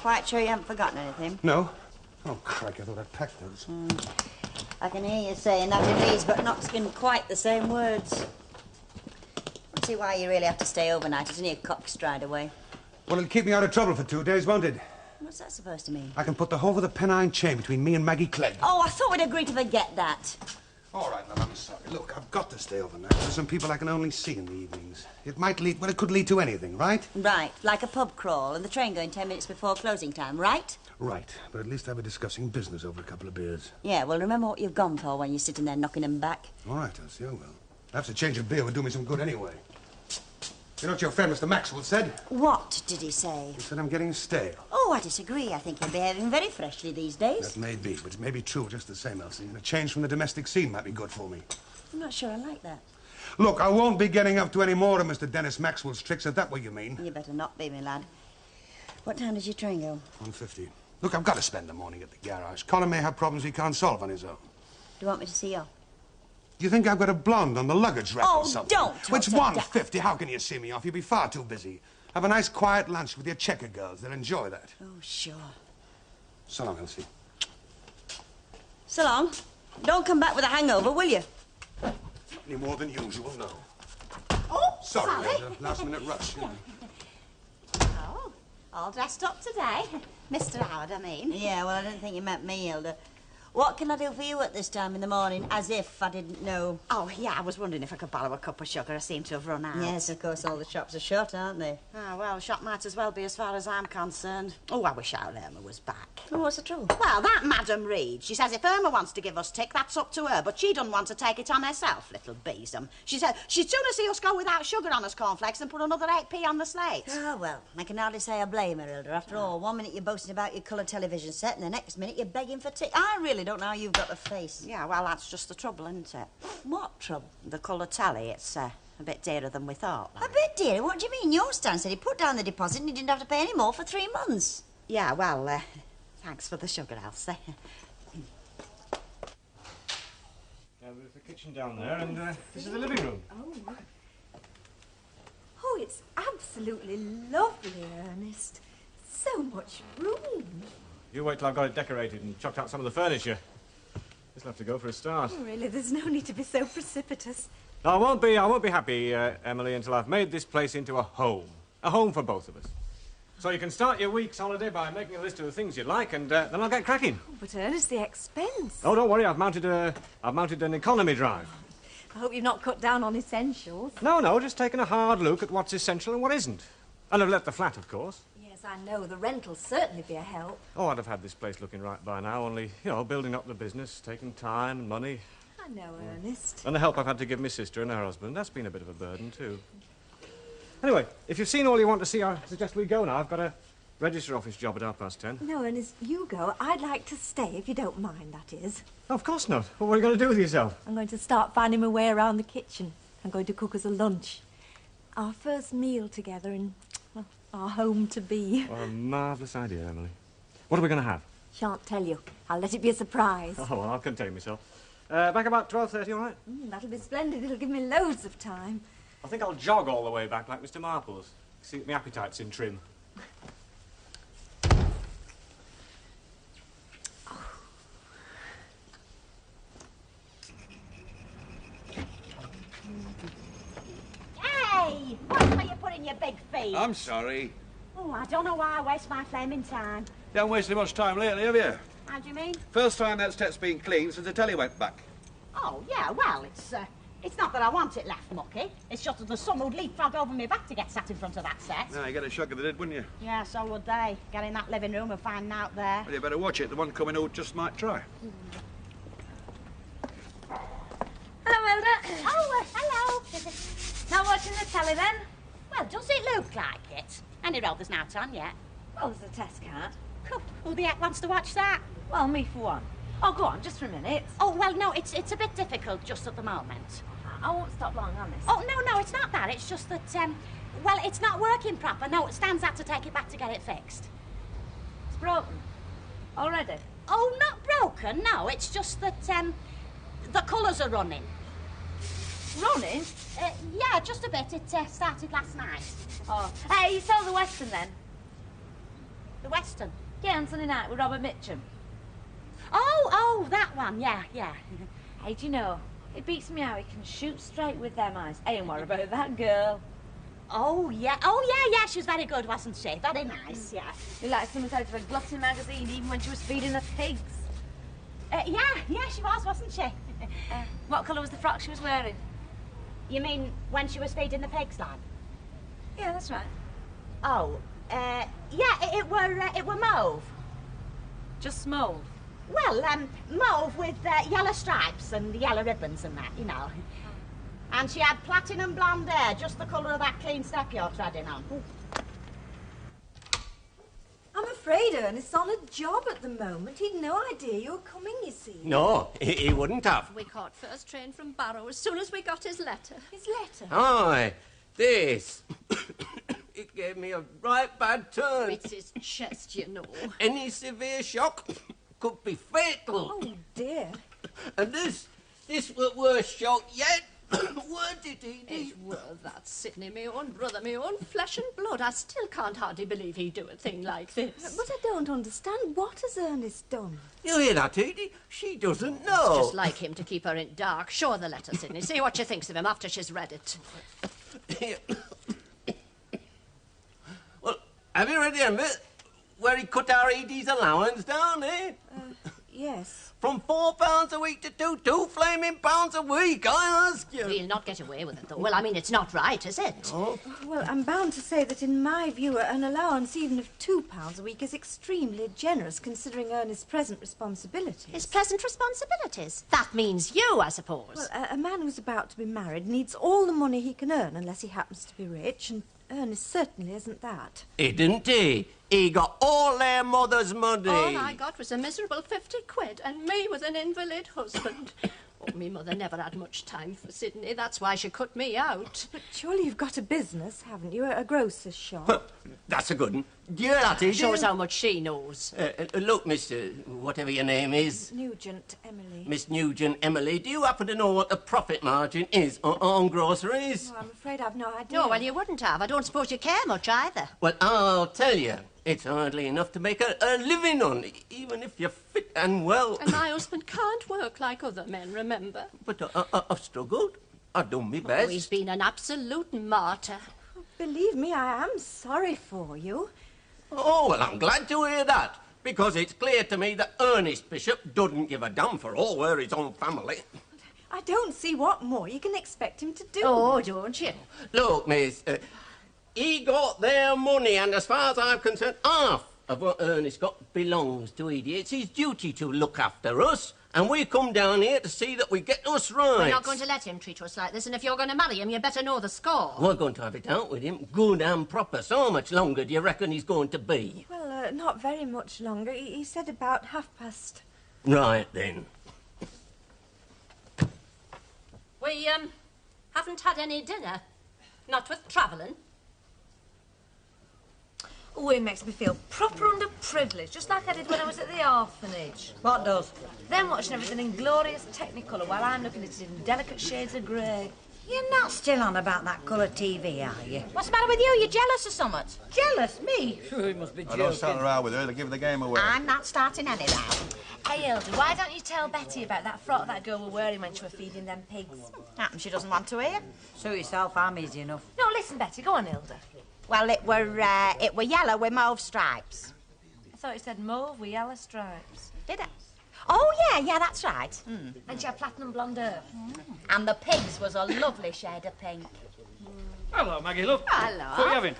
Quite sure you haven't forgotten anything? No. Oh, crikey, I thought I'd packed those. I can hear you saying that in these, but not in quite the same words. I see why you really have to stay overnight. It's only a cock stride away. Well, it'll keep me out of trouble for 2 days, won't it? What's that supposed to mean? I can put the whole of the Pennine chain between me and Maggie Clegg. Oh, I thought we'd agreed to forget that. All right, love, I'm sorry. Look, I've got to stay overnight. There's some people I can only see in the evenings. It might lead... Well, it could lead to anything, right? Right, like a pub crawl and the train going 10 minutes before closing time, right? Right, but at least I'll be discussing business over a couple of beers. Yeah, well, remember what you've gone for when you're sitting there knocking them back. All right, Elsie, I will. Perhaps a change of beer would do me some good anyway. You know what your friend Mr. Maxwell said? What did he say? He said I'm getting stale. Oh, I disagree. I think you're behaving very freshly these days. That may be, but it may be true just the same, Elsie. And a change from the domestic scene might be good for me. I'm not sure I like that. Look, I won't be getting up to any more of Mr. Dennis Maxwell's tricks, if that's what you mean. You better not be, my lad. What time does your train go? 1:50. Look, I've got to spend the morning at the garage. Colin may have problems he can't solve on his own. Do you want me to see you? Do you think I've got a blonde on the luggage rack or something? Don't talk It's to 1:50. How can you see me off? You'll be far too busy. Have a nice quiet lunch with your checker girls. They'll enjoy that. Oh, sure. So long, Elsie. So long. Don't come back with a hangover, will you? Any more than usual, no. Oh, Sorry, Sally. there's a last-minute rush. Oh, all dressed up today. Mr. Howard, I mean. Yeah, well, I didn't think you meant me, Hilda. What can I do for you at this time in the morning, as if I didn't know? Oh, yeah, I was wondering if I could borrow a cup of sugar. I seem to have run out. Yes, of course, all the shops are shut, aren't they? Ah, well, the shop might as well be as far as I'm concerned. Oh, I wish our Irma was back. Oh, what's the trouble? Well, that Madam Reed, she says if Irma wants to give us tick, that's up to her, but she doesn't want to take it on herself, little besom. She said she'd sooner see us go without sugar on us cornflakes than put another 8p on the slate. Ah, well, I can hardly say I blame her, Hilda. After all, 1 minute you're boasting about your colour television set, and the next minute you're begging for tick. I really don't know how you've got the face. Yeah, well, that's just the trouble, isn't it? What trouble? The colour telly, it's a bit dearer than we thought. A bit dear? What do you mean? Your Stan said he put down the deposit and he didn't have to pay any more for 3 months. Yeah, well, thanks for the sugar, Elsie. There's the kitchen down there, and this is the living room. Oh, it's absolutely lovely, Ernest. So much room. You wait till I've got it decorated and chucked out some of the furniture. This'll have to go for a start. Oh, really, there's no need to be so precipitous. I won't be happy, Emily, until I've made this place into a home. A home for both of us. So you can start your week's holiday by making a list of the things you'd like, and then I'll get cracking. Oh, but Ernest, the expense. Oh, don't worry, I've mounted an economy drive. I hope you've not cut down on essentials. No, just taking a hard look at what's essential and what isn't. And I've left the flat, of course. Yes, I know. The rent'll certainly be a help. Oh, I'd have had this place looking right by now, only, building up the business, taking time and money. I know, Ernest. And the help I've had to give my sister and her husband, that's been a bit of a burden, too. Anyway, if you've seen all you want to see, I suggest we go now. I've got a register office job at 10:30. No, Ernest, you go. I'd like to stay, if you don't mind, that is. Oh, of course not. What are you going to do with yourself? I'm going to start finding my way around the kitchen. I'm going to cook us a lunch. Our first meal together in, well, our home to be. What a marvellous idea, Emily. What are we going to have? Shan't tell you. I'll let it be a surprise. Oh, well, I'll contain myself. Back about 12:30, all right? That'll be splendid. It'll give me loads of time. I think I'll jog all the way back like Mr. Marples. See if my appetite's in trim. Hey! What are you putting your big feet? I'm sorry. Oh, I don't know why I waste my flaming time. You haven't wasted much time lately, have you? How do you mean? First time that step's been cleaned since the telly went back. Oh, yeah, well, it's not that I want it left mucky. It's just that there's some who'd leapfrog over my back to get sat in front of that set. No, you get a shock if they did, wouldn't you? Yeah, so would they. Get in that living room and finding out there. Well, you better watch it. The one coming who just might try. Hello, Hilda. Oh, hello. Not watching the telly, then? Well, does it look like it? Any Rovers not on yet? Well, there's a test card. Cool. Who the heck wants to watch that? Well, me for one. Oh, go on, just for a minute. Oh, well, no, it's a bit difficult just at the moment. I won't stop long on this. Oh, no, it's not that. It's just that, well, it's not working proper. No, Stan's had to take it back to get it fixed. It's broken. Already? Oh, not broken, no. It's just that, the colours are running. Running? Yeah, just a bit. It started last night. Oh. Hey, you saw the Western, then? The Western. Yeah, on Sunday night with Robert Mitchum. Oh, that one, yeah. Hey, do you know, it beats me how he can shoot straight with them eyes. Hey, and what about that girl? Oh, yeah, she was very good, wasn't she? Very nice, yeah. She like someone out of a glossy magazine, even when she was feeding the pigs. Yeah, she was, wasn't she? What colour was the frock she was wearing? You mean when she was feeding the pigs, lad? Yeah, that's right. Oh, it were mauve. Just mauve. Well, mauve with yellow stripes and yellow ribbons and that, you know. And she had platinum blonde hair, just the colour of that clean step you're treading on. I'm afraid Ernest's on a job at the moment. He'd no idea you were coming, you see. No, he wouldn't have. We caught first train from Barrow as soon as we got his letter. His letter? Aye, this. It gave me a right bad turn. It's his chest, you know. Any severe shock could be fatal. Oh, dear. And this was worse shock yet. Weren't it, Edie? It were that Sidney, me own brother, me own flesh and blood. I still can't hardly believe he'd do a thing like this. But I don't understand. What has Ernest done? You hear that, Edie? She doesn't know. It's just like him to keep her in dark. Show her the letter, Sidney. See what she thinks of him after she's read it. Well, have you read the end bit where he cut our Edie's allowance down, eh? Yes. From £4 a week to two flaming pounds a week, I ask you. He'll not get away with it, though. Well, I mean, it's not right, is it? Oh. Well, I'm bound to say that in my view, an allowance even of £2 a week is extremely generous, considering Ernest's present responsibilities. His present responsibilities. That means you, I suppose. Well, a man who's about to be married needs all the money he can earn, unless he happens to be rich, and Ernest certainly isn't that. He didn't he? He got all their mother's money. All I got was a miserable 50 quid, and me with an invalid husband. Oh, me mother never had much time for Sidney. That's why she cut me out. But surely you've got a business, haven't you? A grocer's shop. That's a good one. Do you hear that, Edie? Shows how much she knows. Look, Mr. whatever your name is. Nugent, Emily. Miss Nugent, Emily, do you happen to know what the profit margin is on groceries? Oh, I'm afraid I've no idea. No, well, you wouldn't have. I don't suppose you care much either. Well, I'll tell you. It's hardly enough to make a living on, even if you're fit and well. And my husband can't work like other men, remember? But I've struggled. I've done my best. Oh, he's been an absolute martyr. Believe me, I am sorry for you. Oh, well, I'm glad to hear that, because it's clear to me that Ernest Bishop doesn't give a damn for all we're his own family. I don't see what more you can expect him to do. Oh, don't you? Look, miss, he got their money, and as far as I'm concerned, half of what Ernest got belongs to Edie. It's his duty to look after us, and we come down here to see that we get us right. We're not going to let him treat us like this, and if you're going to marry him, you better know the score. We're going to have it out with him, good and proper. So how much longer do you reckon he's going to be? Well, not very much longer. He said about past. Right, then. We, haven't had any dinner. Not with travelling. Oh, it makes me feel proper underprivileged, just like I did when I was at the orphanage. What does? Them watching everything in glorious technicolor while I'm looking at it in delicate shades of grey. You're not still on about that colour TV, are you? What's the matter with you? You jealous or something? Jealous? Me? You must be I don't joking. stand around with her to give the game away. I'm not starting any row. Hey, Hilda, why don't you tell Betty about that frock that girl were wearing when she were feeding them pigs? Happens she doesn't want to hear. Suit yourself, I'm easy enough. No, listen, Betty, go on, Hilda. Well, it were yellow with mauve stripes. I thought it said mauve with yellow stripes. Did it? Oh, yeah, that's right. And she had platinum blonde hair. And the pigs was a lovely shade of pink. Hello, Maggie, look. Hello. What are you having?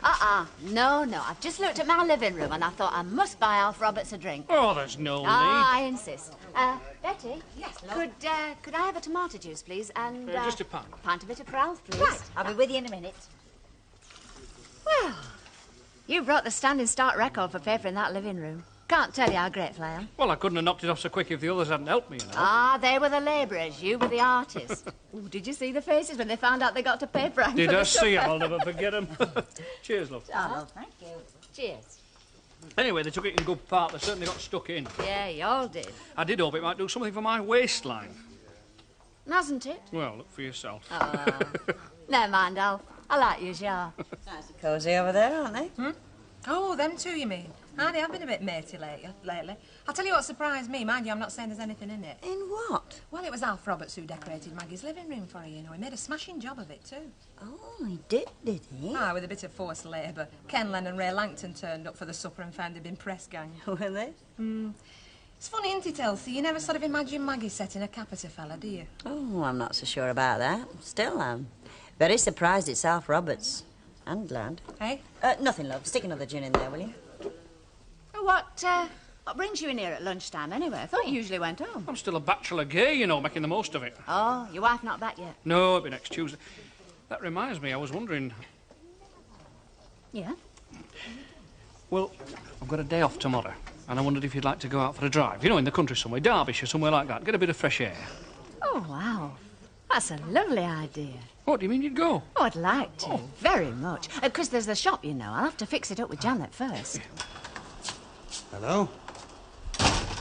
No. I've just looked at my living room and I thought I must buy Alf Roberts a drink. Oh, there's no need. I insist. Betty? Yes, love. Could I have a tomato juice, please? And just a pint. Pint of it for Alf, please. Right, I'll be with you in a minute. Well, you brought the standing start record for paper in that living room. Can't tell you how grateful I am. Well, I couldn't have knocked it off so quick if the others hadn't helped me, you know. They were the labourers, you were the artists. Ooh, did you see the faces when they found out they got to paper? Did I see them? I'll never forget them. Cheers, love. Oh, thank you. Cheers. Anyway, they took it in good part. They certainly got stuck in. Yeah, you all did. I did hope it might do something for my waistline. Hasn't it? Well, look for yourself. Never mind, Alf. I like you, Jar. Nice and cosy over there, aren't they? Oh, them two, you mean? I have been a bit matey lately. I'll tell you what surprised me. Mind you, I'm not saying there's anything in it. In what? Well, it was Alf Roberts who decorated Maggie's living room for her, you know. He made a smashing job of it, too. Oh, he did he? Ah, with a bit of forced labour. Ken Len and Ray Langton turned up for the supper and found he'd been press gang. Were they? It's funny, isn't it, Elsie? You never sort of imagine Maggie setting a cap at a fella, do you? Oh, I'm not so sure about that. Still, I'm very surprised it's Alf Roberts. And glad. Hey? Nothing, love. Stick another gin in there, will you? What brings you in here at lunchtime anyway? I thought you usually went home. I'm still a bachelor gay, you know, making the most of it. Oh, your wife not back yet? No, it'll be next Tuesday. That reminds me, I was wondering... Yeah? Well, I've got a day off tomorrow, and I wondered if you'd like to go out for a drive. You know, in the country somewhere, Derbyshire, somewhere like that. Get a bit of fresh air. Oh, wow. That's a lovely idea. What, do you mean you'd go? Oh, I'd like to. Very much. Because there's the shop, you know. I'll have to fix it up with Janet first. Hello?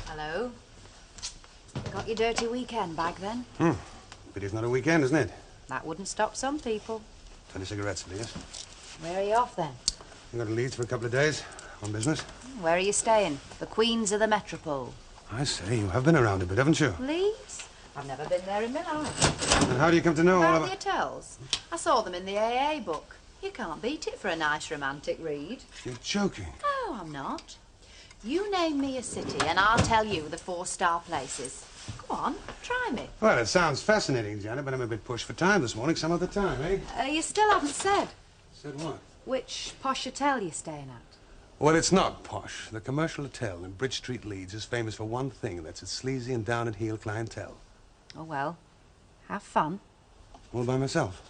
Hello. Got your dirty weekend back then? But it's not a weekend, isn't it? That wouldn't stop some people. 20 cigarettes, please. Where are you off then? I'm going to Leeds for a couple of days on business. Where are you staying? The Queens of the Metropole. I say, you have been around a bit, haven't you? Leeds? I've never been there in my life. And how do you come to know all About about... the hotels? I saw them in the AA book. You can't beat it for a nice romantic read. You're joking. No, I'm not. You name me a city and I'll tell you the 4-star places. Go on, try me. Well, it sounds fascinating, Janet, but I'm a bit pushed for time this morning. Some other time, eh? You still haven't said Said what? which posh hotel you're staying at. Well, it's not posh. The Commercial Hotel in Bridge Street, Leeds, is famous for one thing, and that's its sleazy and down-at-heel clientele. Oh, well, have fun. All by myself.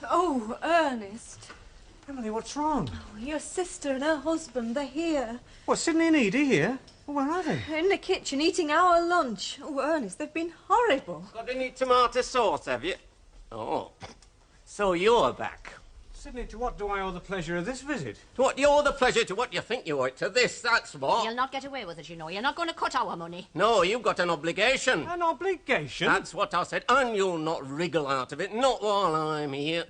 Oh, Ernest. Emily, what's wrong? Oh, your sister and her husband, they're here. What, Sydney and Edie here? Well, where are they? In the kitchen, eating our lunch. Oh, Ernest, they've been horrible. Got any tomato sauce, have you? Oh, so you're back. Sydney, to what do I owe the pleasure of this visit? To what you owe the pleasure, to what you think you owe it, to this, that's what. You'll not get away with it, you know. You're not going to cut our money. No, you've got an obligation. An obligation? That's what I said, and you'll not wriggle out of it, not while I'm here.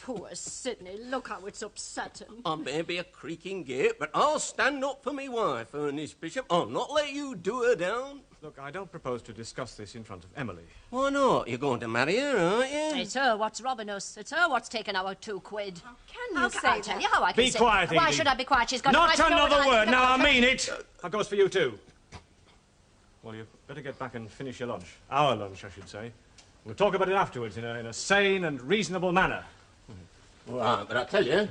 Poor Sydney, look how it's upsetting. I may be a creaking gate, but I'll stand up for me wife, Ernest Bishop. I'll not let you do her down. Look, I don't propose to discuss this in front of Emily. Why not? You're going to marry her, aren't you? It's her what's robbing us. It's her what's taking our 2 quid. Can you say I'll tell you how I can Be say quiet, Why Edie. should I be quiet? She's got Not I don't know another what I word. think Now, I about her. mean it. That goes for you, too. Well, you better get back and finish your lunch. Our lunch, I should say. We'll talk about it afterwards in a sane and reasonable manner. Right, but I tell you,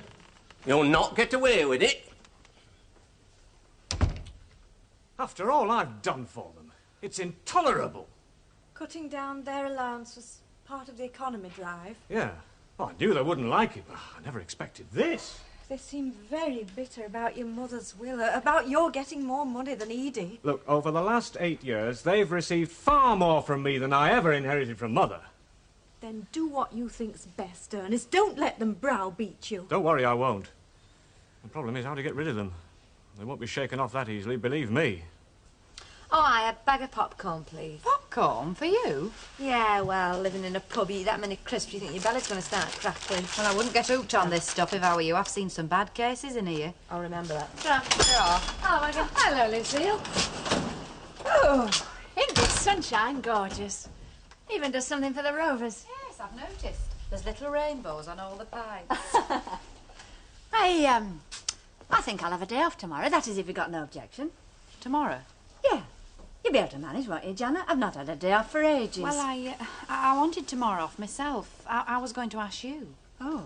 you'll not get away with it. After all I've done for them, it's intolerable. Cutting down their allowance was part of the economy drive. Yeah. Well, I knew they wouldn't like it, but I never expected this. They seem very bitter about your mother's will, about your getting more money than Edie. Look, over the last 8 years, they've received far more from me than I ever inherited from Mother. Then do what you think's best, Ernest. Don't let them browbeat you. Don't worry, I won't. The problem is how to get rid of them. They won't be shaken off that easily, believe me. Oh, aye, a bag of popcorn, please. Popcorn for you? Yeah, well, living in a pub, you eat that many crisps, you think your belly's going to start cracking. Well, I wouldn't get hooked on this stuff if I were you. I've seen some bad cases in here. I'll remember that. Hello, Megan. Hello, Lucille. Oh, isn't this sunshine gorgeous? Even does something for the rovers. Yes, I've noticed. There's little rainbows on all the pipes. I think I'll have a day off tomorrow. That is, if you've got no objection. Tomorrow? Yeah. You'll be able to manage, won't you, Janet? I've not had a day off for ages. Well, I wanted tomorrow off myself. I was going to ask you. Oh.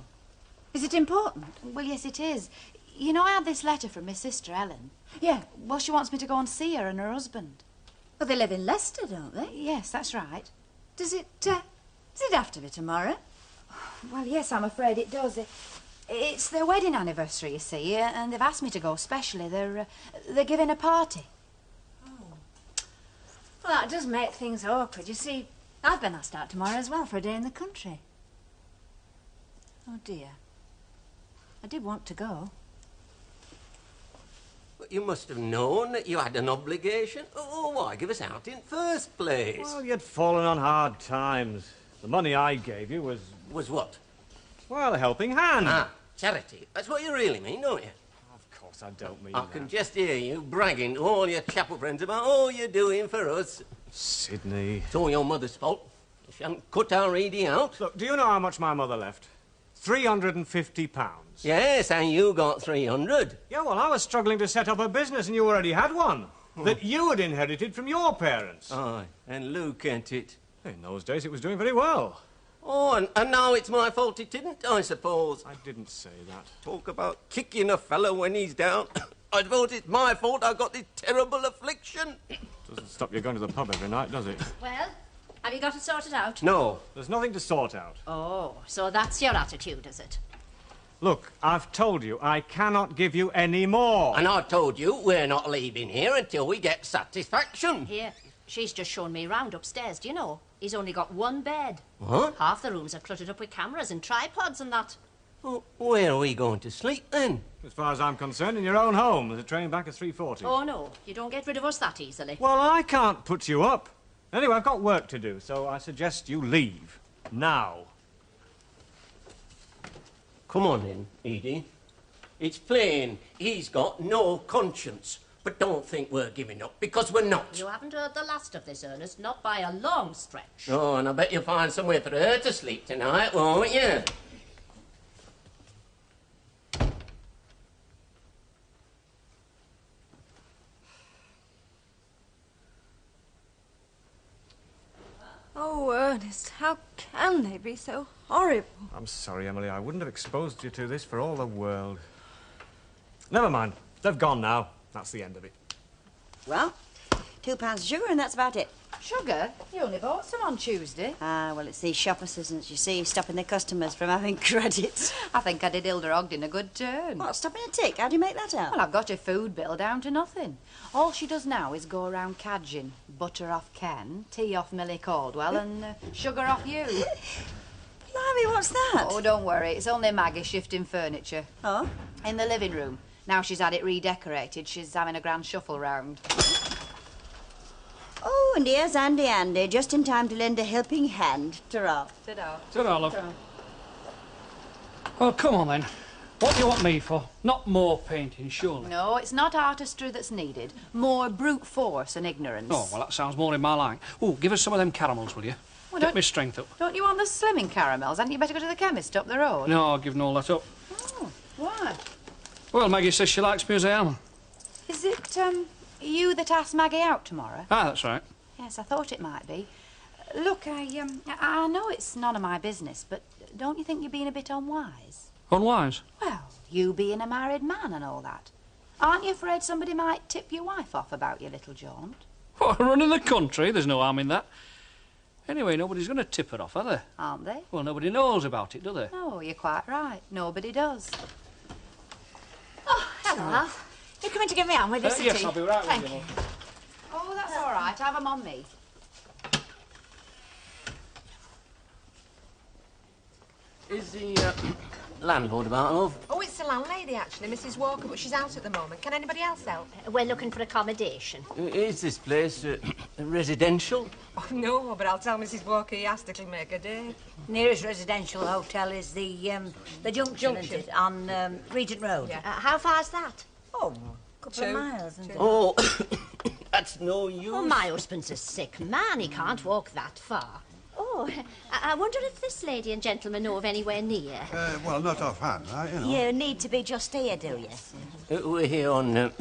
Is it important? Well, yes, it is. You know, I had this letter from my sister, Ellen. Yeah. Well, she wants me to go and see her and her husband. Well, they live in Leicester, don't they? Yes, that's right. Does it have to be tomorrow? Well, yes, I'm afraid it does. It's their wedding anniversary, you see, and they've asked me to go specially. They're giving a party. Well, that does make things awkward. You see, I've been asked out tomorrow as well for a day in the country. Oh, dear. I did want to go. But you must have known that you had an obligation. Oh, why give us out in first place? Well, you'd fallen on hard times. The money I gave you was... Was what? Well, a helping hand. Ah, charity. That's what you really mean, don't you? Of course I don't mean I that. can just hear you bragging to all your chapel friends about all you're doing for us. Sydney. It's all your mother's fault. She hadn't cut our Edie out. Look, do you know how much my mother left? £350. Yes, and you got 300. Yeah, well, I was struggling to set up a business and you already had one. That you had inherited from your parents. Aye, and look at it. In those days, it was doing very well. Oh, and now it's my fault it didn't, I suppose. I didn't say that. Talk about kicking a fellow when he's down. I suppose it's my fault I got this terrible affliction. Doesn't stop you going to the pub every night, does it? Well, have you got it sorted out? No. There's nothing to sort out. Oh, so that's your attitude, is it? Look, I've told you, I cannot give you any more. And I told you we're not leaving here until we get satisfaction. Here, she's just shown me round upstairs, do you know? He's only got one bed. What? Half the rooms are cluttered up with cameras and tripods and that. Well, where are we going to sleep, then? As far as I'm concerned, in your own home. There's a train back at 3:40. Oh, no, you don't get rid of us that easily. Well, I can't put you up. Anyway, I've got work to do, so I suggest you leave. Now. Come on then, Edie. It's plain he's got no conscience. But don't think we're giving up, because we're not. You haven't heard the last of this, Ernest, not by a long stretch. Oh, and I bet you'll find somewhere for her to sleep tonight, won't you? Oh, Ernest, how can they be so horrible? I'm sorry, Emily. I wouldn't have exposed you to this for all the world. Never mind. They've gone now. That's the end of it. Well, £2 of sugar and that's about it. Sugar? You only bought some on Tuesday. Ah, well, it's these shop assistants, you see, stopping their customers from having credit. I think I did Hilda Ogden a good turn. What, stopping a tick? How do you make that out? Well, I've got her food bill down to nothing. All she does now is go around cadging. Butter off Ken, tea off Millie Caldwell, and sugar off you. Blimey, what's that? Oh, don't worry. It's only Maggie shifting furniture. Oh? In the living room. Now she's had it redecorated, she's having a grand shuffle round. Oh, and here's Andy, just in time to lend a helping hand. Ta-ra. Ta-da. Ta-ra, love. Well, come on then. What do you want me for? Not more painting, surely. No, it's not artistry that's needed. More brute force and ignorance. Oh, well, that sounds more in my line. Oh, give us some of them caramels, will you? Well, Get me strength up. Don't you want the slimming caramels? Hadn't you better go to the chemist up the road? No, I've given all that up. Oh, why? Well, Maggie says she likes me as I am. Is it, you that asked Maggie out tomorrow? Ah, that's right. Yes, I thought it might be. Look, I know it's none of my business, but don't you think you're being a bit unwise? Unwise? Well, you being a married man and all that. Aren't you afraid somebody might tip your wife off about your little jaunt? What, running the country? There's no harm in that. Anyway, nobody's going to tip her off, are they? Aren't they? Well, nobody knows about it, do they? No, you're quite right. Nobody does. Oh, hello, love. You coming to give me a hand with this Yes, tea? I'll be right Thank with you, you. love. Oh, that's all right. Have them on me. Is the landlord about, love? Oh, it's the landlady, actually, Mrs. Walker, but she's out at the moment. Can anybody else help? We're looking for accommodation. Is this place residential? Oh, no, but I'll tell Mrs. Walker you asked her to make a day. Nearest residential hotel is the Junction, isn't it? On Regent Road. Yeah. How far's that? Oh, a couple of miles, isn't it? Oh, that's no use. Oh, my husband's a sick man. He can't walk that far. Oh, I wonder if this lady and gentleman know of anywhere near. Well, not offhand, you know. You need to be just here, do you? We're here on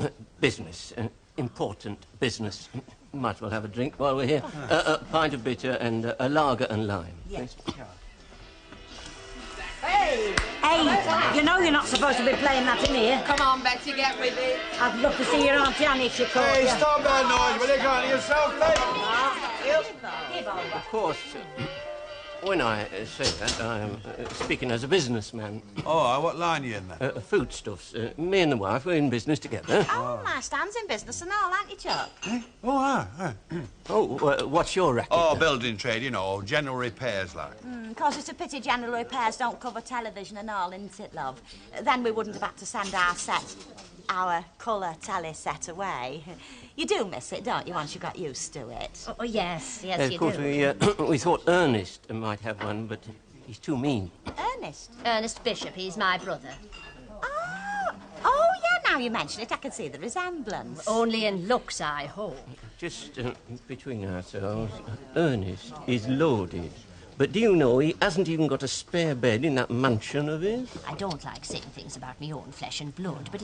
business, important business. Might as well have a drink while we're here. A pint of bitter and a lager and lime. Yes. Please. Hey, you know you're not supposed to be playing that in here. Come on, Betty, get with it. I'd love to see your Auntie Annie if she caught Hey, you. stop that noise, will you? Go on yourself, mate. Of course, when I say that, I'm speaking as a businessman. Oh, what line are you in then? Foodstuffs. Me and the wife, we're in business together. Oh, my Stan's in business and all, aren't you, Chuck? Oh, What's your racket? Oh, building trade, you know, general repairs, like. 'Cause it's a pity general repairs don't cover television and all, isn't it, love? Then we wouldn't have had to send our colour telly set away. You do miss it, don't you, once you got used to it? Oh, yes, you Of course, do. we thought Ernest might have one, but he's too mean. Ernest? Ernest Bishop, he's my brother. Oh, yeah, now you mention it, I can see the resemblance. Only in looks, I hope. Just between ourselves, Ernest is loaded. But do you know he hasn't even got a spare bed in that mansion of his? I don't like saying things about me own flesh and blood, but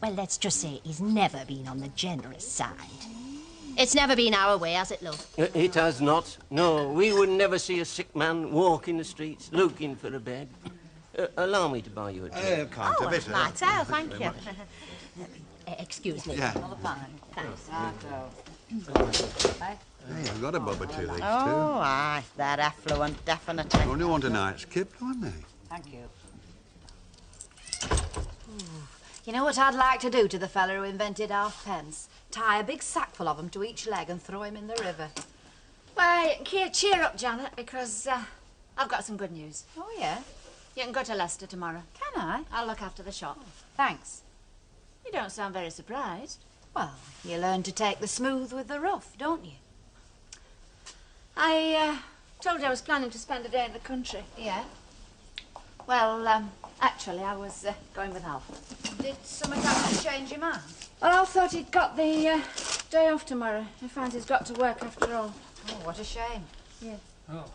well, let's just say he's never been on the generous side. It's never been our way, has it, love? It has not. No, we would never see a sick man walk in the streets looking for a bed. Allow me to buy you a drink. Oh, it's my tale, thank you. Excuse me. Yeah. Thanks. Hey, I've got a bob or two, these Oh, aye, they're affluent, definitely. two. Only want a night's kip, don't they? Thank you. You know what I'd like to do to the fella who invented halfpence? Tie a big sackful of them to each leg and throw him in the river. Why, cheer up, Janet, because I've got some good news. Oh, yeah? You can go to Leicester tomorrow. Can I? I'll look after the shop. Thanks. You don't sound very surprised. Well, you learn to take the smooth with the rough, don't you? I told you I was planning to spend a day in the country. Yeah? Well, actually, I was going with Alf. Did something happen to change your mind? Well, Alf thought he'd got the day off tomorrow. He finds he's got to work after all. Oh, what a shame. Yeah. Oh,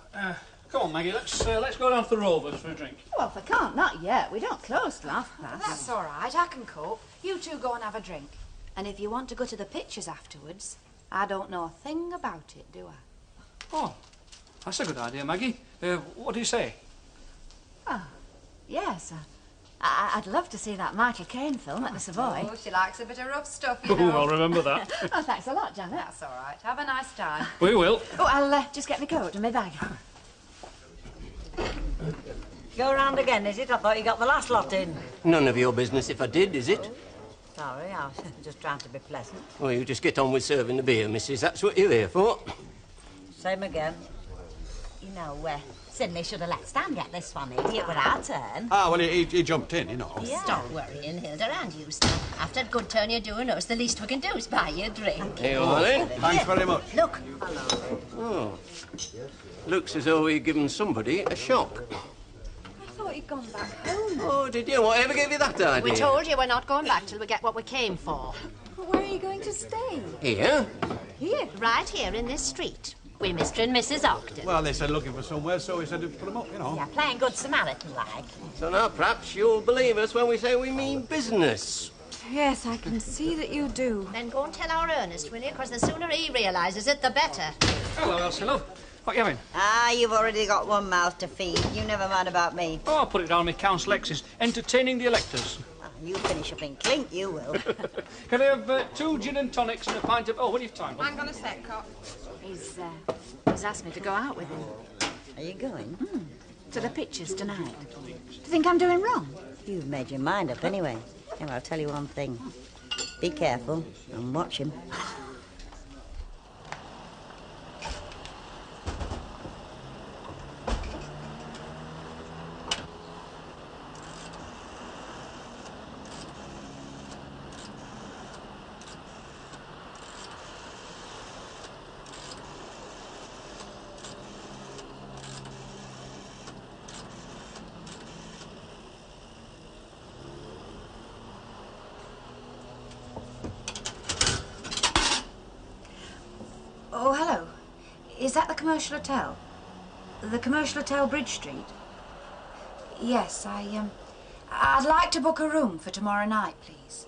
come on, Maggie, let's go down to the Rovers for a drink. Well, if I can't, not yet. We don't close till 5:30. That's all right. I can cope. You two go and have a drink. And if you want to go to the pictures afterwards, I don't know a thing about it, do I? Oh, that's a good idea, Maggie. What do you say? Oh, yes. I'd love to see that Michael Caine film at the Savoy. Oh, she likes a bit of rough stuff, Oh, I'll remember that. Oh, thanks a lot, Janet. That's all right. Have a nice time. We will. Oh, I'll just get my coat and my bag. Go round again, is it? I thought you got the last lot in. None of your business if I did, is it? Sorry, I was just trying to be pleasant. Well, you just get on with serving the beer, missus. That's what you're here for. Same again. You know, Sydney should have let Stan get this one in. It was our turn. Ah, well, he jumped in, you know. Yeah. Stop worrying, Hilda, and you, Stan. After a good turn you're doing us, the least we can do is buy you a drink. Here you are, then. Thanks very much. Look. Oh. Looks as though we've given somebody a shock. I thought he'd gone back home. Oh, did you? Whatever gave you that idea? We told you we're not going back till we get what we came for. But where are you going to stay? Here? Here? Right here in this street. We're Mr. and Mrs. Ogden. Well, they said looking for somewhere, so we said to put them up, you know. Yeah, playing good Samaritan like. So now perhaps you'll believe us when we say we mean business. Yes, I can see that you do. Then go and tell our Ernest, will you? Because the sooner he realises it, the better. Hello, Elsie, love. What are you having? Ah, you've already got one mouth to feed. You never mind about me. Oh, I'll put it down my Council X's. Entertaining the electors. Ah, you finish up in clink, you will. Can I have 2 gin and tonics and a pint of... Oh, what do you have time? Hang on a sec, Cop. He's asked me to go out with him. Are you going? To the pictures tonight. Do you think I'm doing wrong? You've made your mind up anyway. Now, I'll tell you one thing. Be careful and watch him. Oh, hello. Is that the Commercial Hotel? The Commercial Hotel, Bridge Street? Yes, I'd like to book a room for tomorrow night, please.